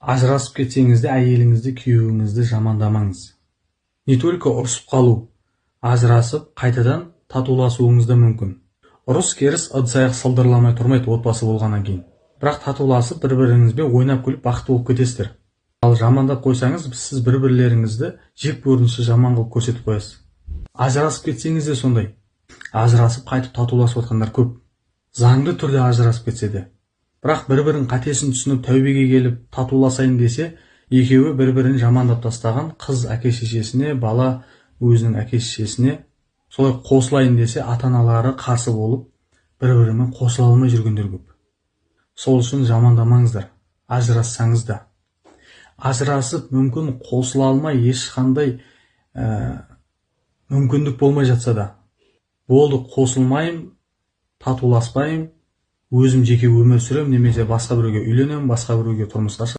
Ажырасып кетсеңіз де әйеліңізді, күйеуіңізді жамандамаңыз. Не только ұрысып қалу, ажырасып қайтадан татуласуыңыз да мүмкін. Ұрыс керіс ыдыс-аяқ сылдырламай тұрмайды отбасы болғаннан кейін. Бірақ татуласып бір-біріңізбен ойнап күліп бақытты болып кетесіздер. Ал жамандап қойсаңыз, сіз бір-бірлеріңізді жек көрініші жаман қылып көрсетіп қоясыз. Ажырасып кетсеңіз де сондай. Ажырасып қайтып татуласып отқандар көп. Заңды түрде ажырасып кетсе де. Бірақ бір-бірін қатесін түсініп тәубеге келіп татуласайын десе, екеуі бір-бірін жамандап тастаған, қыз әке-шешесіне, бала өзінің әке-шешесіне солай қосылайын десе, ата-аналары қарсы болып, бір-бірімен қосыла алмай жүргендер көп. Сол үшін жамандамаңыздар, ажырассаңыз да. Ажырасып мүмкін қосыла алмай ешқандай мүмкіндік болмай жатса да, болды қосылмайым, татуласпайым, өзім жеке өмір сүрем, немесе басқа біреуге үйленем, басқа біреуге тұрмысқа